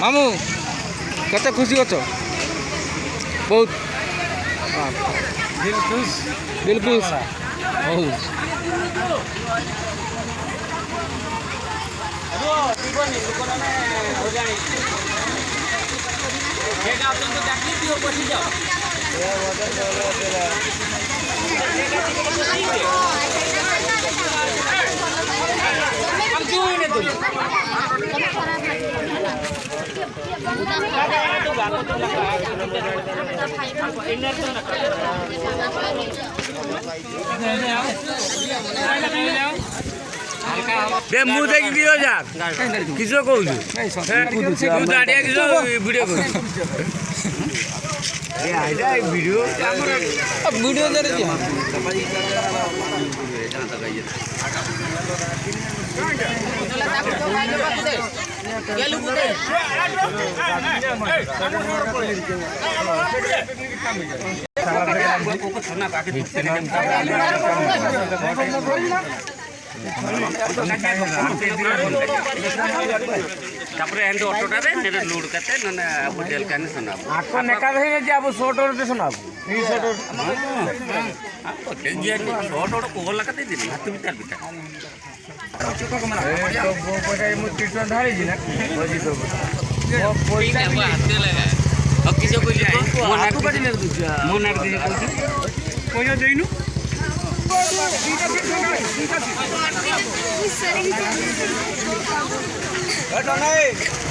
मामू कत खुशी अच बहुत दिल खुश बिल्कुल बहुत दे मुँह देखी दियो जा किसो कहू तू दाड़िया किसो वीडियो कहू वीडियो वीडियो तापरे एंड ऑटोटारे नेरे लोड करते न अब जेल काने सुना आको नेका हे जे अब शॉर्ट ऑर्डर सुना ई शॉर्ट ऑर्डर आपको टेंजिया शॉर्ट ऑर्डर को लगाते दिन हाथ बिता बिता तो वो पता है मुझ ट्रीटमेंट धारी जी ना बजी तो वो पैसा हाथ लगा अब किसे को जाए आको बजी ले तू मोनार दे कोयो देइनु एटा नहीं